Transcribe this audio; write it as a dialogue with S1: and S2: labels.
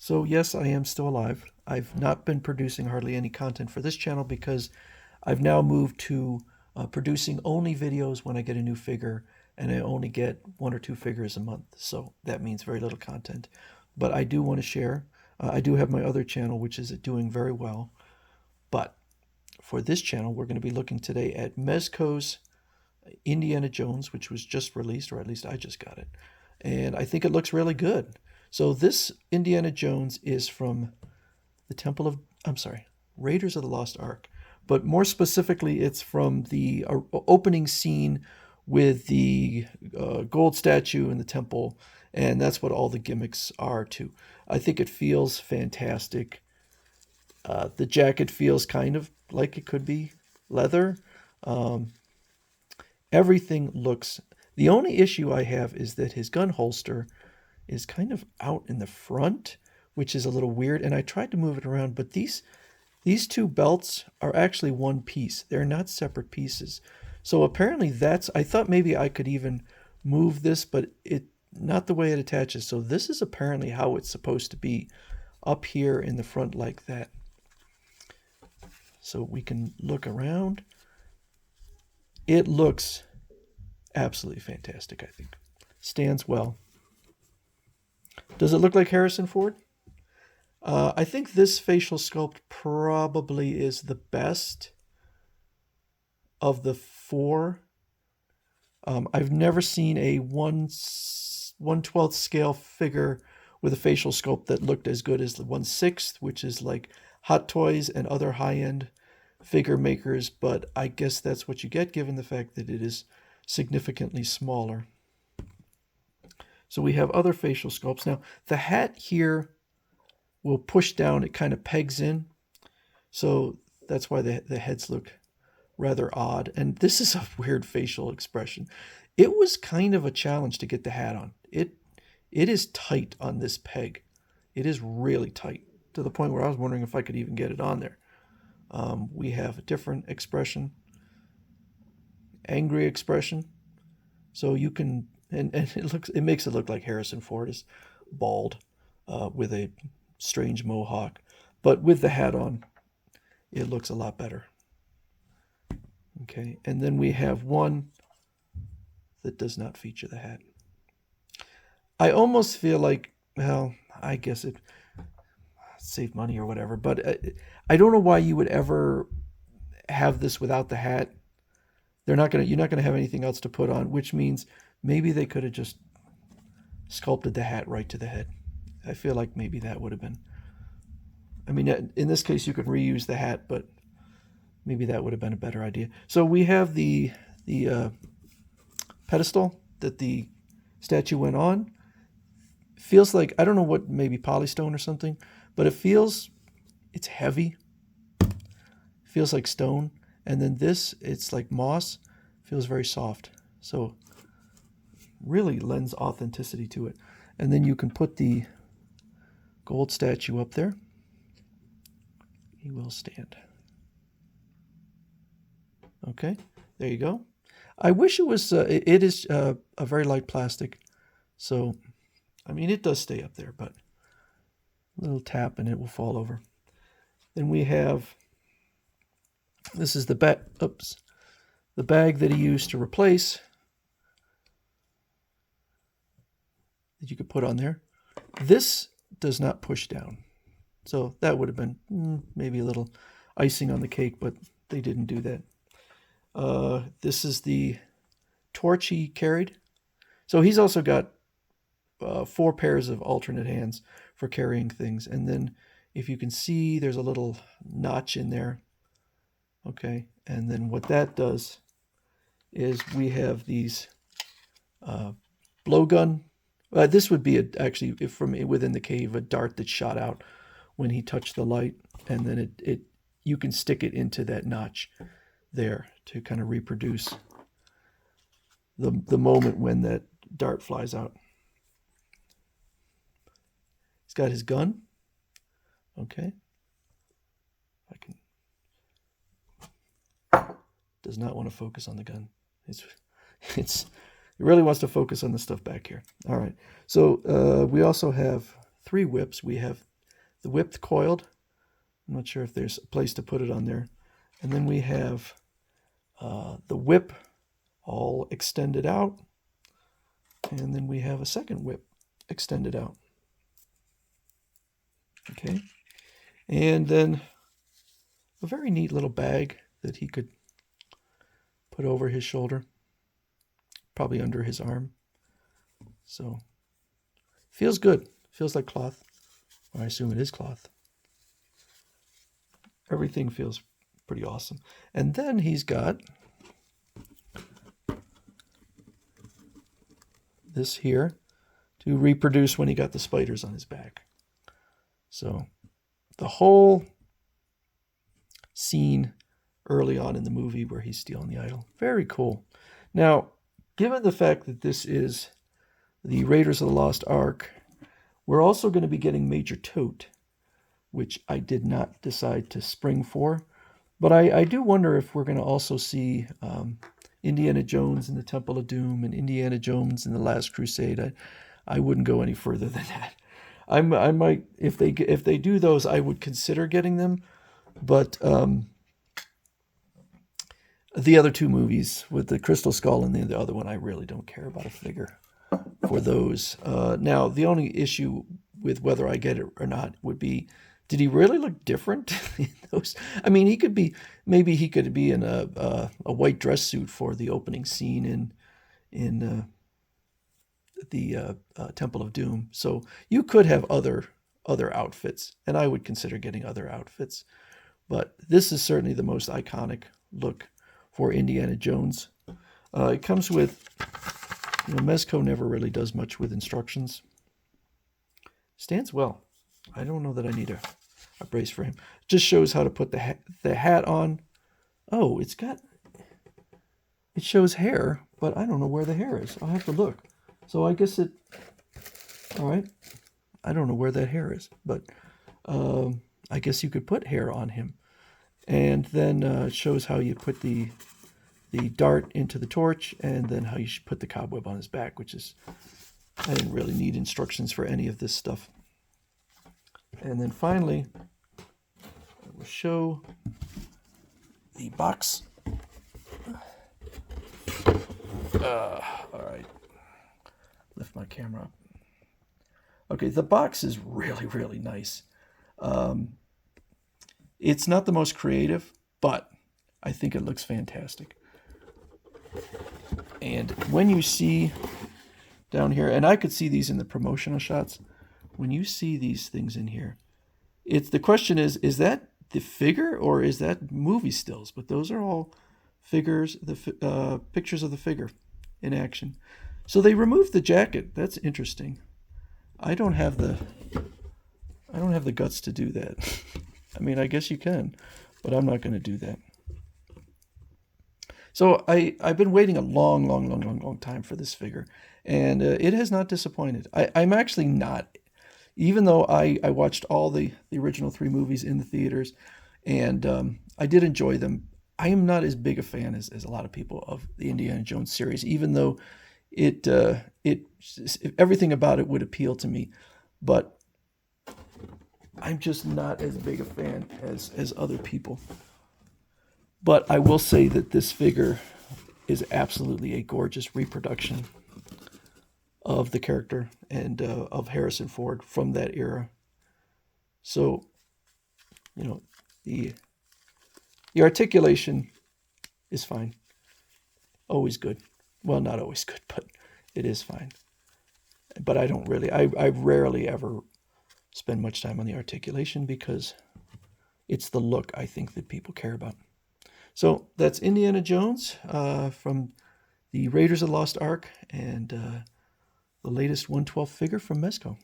S1: So yes, I am still alive. I've not been producing hardly any content for this channel because I've now moved to producing only videos when I get a new figure, and I only get one or two figures a month. So that means very little content. But I do want to share. I do have my other channel, which is doing very well. But for this channel, we're going to be looking today at Mezco's Indiana Jones, which was just released, or at least I just got it. And I think it looks really good. So this Indiana Jones is from the Temple of, I'm sorry, Raiders of the Lost Ark. But more specifically, it's from the opening scene with the gold statue in the temple. And that's what all the gimmicks are too. I think it feels fantastic. The jacket feels kind of like it could be leather. Um, Everything looks. The only issue I have is that his gun holster is kind of out in the front, which is a little weird. And I tried to move it around, but these two belts are actually one piece. They're not separate pieces. So apparently that's. I thought maybe I could even move this, but it not the way it attaches. So this is apparently how it's supposed to be, up here in the front like that. So we can look around. It looks absolutely fantastic, I think. Stands well. Does it look like Harrison Ford? I think this facial sculpt probably is the best of the four. I've never seen a 1/12 scale figure with a facial sculpt that looked as good as the 1/6, which is like Hot Toys and other high-end figure makers, but I guess that's what you get given the fact that it is significantly smaller. So we have other facial sculpts. Now, the hat here will push down, it kind of pegs in. So that's why the heads look rather odd. And this is a weird facial expression. It was kind of a challenge to get the hat on. It is tight on this peg. It is really tight, to the point where I was wondering if I could even get it on there. We have a different expression, angry expression. So you can, and it makes it look like Harrison Ford is bald with a strange mohawk, but with the hat on, it looks a lot better. Okay, and then we have one that does not feature the hat. I almost feel like, well, I guess it save money or whatever, but I don't know why you would ever have this without the hat. You're not gonna have anything else to put on, which means maybe they could have just sculpted the hat right to the head. I feel like maybe that would have been. I mean, in this case, you could reuse the hat, but maybe that would have been a better idea. So we have the pedestal that the statue went on. Feels like, I don't know what, maybe polystone or something, but it's heavy. Feels like stone. And then this, it's like moss. Feels very soft. So really lends authenticity to it. And then you can put the gold statue up there. He will stand. Okay, there you go. I wish it was, it is a very light plastic. So, I mean, it does stay up there, but a little tap and it will fall over. Then we have, this is the bag that he used to replace, that you could put on there. This does not push down. So that would have been maybe a little icing on the cake, but they didn't do that. This is the torch he carried. So he's also got 4 pairs of alternate hands for carrying things. And then if you can see, there's a little notch in there. Okay, and then what that does is we have these blowgun. This would be actually from within the cave, a dart that shot out when he touched the light, and then you can stick it into that notch there to kind of reproduce the moment when that dart flies out. He's got his gun. Okay. I can. Does not want to focus on the gun. It really wants to focus on the stuff back here. All right. So we also have 3 whips. We have the whip coiled. I'm not sure if there's a place to put it on there. And then we have the whip all extended out. And then we have a second whip extended out. Okay. And then a very neat little bag that he could put over his shoulder, probably under his arm. So feels good. Feels like cloth. Or I assume it is cloth. Everything feels pretty awesome. And then he's got this here to reproduce when he got the spiders on his back. So the whole scene early on in the movie where he's stealing the idol. Very cool. Now, given the fact that this is the Raiders of the Lost Ark, we're also going to be getting Major Tote, which I did not decide to spring for. But I do wonder if we're going to also see Indiana Jones in the Temple of Doom and Indiana Jones in the Last Crusade. I wouldn't go any further than that. I might, if they do those, I would consider getting them. But the other two movies with the Crystal Skull and the other one, I really don't care about a figure for those. Now, the only issue with whether I get it or not would be, did he really look different in those? I mean, maybe he could be in a white dress suit for the opening scene in the Temple of Doom. So you could have other outfits, and I would consider getting other outfits. But this is certainly the most iconic look for Indiana Jones. It comes with, Mezco never really does much with instructions. Stands well. I don't know that I need a brace for him. Just shows how to put the hat on. Oh, it shows hair, but I don't know where the hair is. I'll have to look. So I guess all right. I don't know where that hair is, but I guess you could put hair on him. And then it shows how you put the dart into the torch, and then how you should put the cobweb on his back, which is, I didn't really need instructions for any of this stuff. And then finally, I will show the box. All right. Lift my camera up. Okay, the box is really, really nice. It's not the most creative, but I think it looks fantastic. And when you see down here, and I could see these in the promotional shots, when you see these things in here, the question is that the figure or is that movie stills? But those are all figures, the pictures of the figure in action. So they removed the jacket. That's interesting. I don't have the guts to do that. I mean, I guess you can, but I'm not going to do that. So I've been waiting a long time for this figure, and it has not disappointed. I'm actually not, even though I watched all the original 3 movies in the theaters, and I did enjoy them. I am not as big a fan as a lot of people of the Indiana Jones series, even though everything about it would appeal to me, but I'm just not as big a fan as other people. But I will say that this figure is absolutely a gorgeous reproduction of the character and of Harrison Ford from that era. So, the articulation is fine. Always good. Well, not always good, but it is fine. But I rarely ever spend much time on the articulation because it's the look, I think, that people care about. So that's Indiana Jones from the Raiders of the Lost Ark and the latest 1/12 figure from Mezco.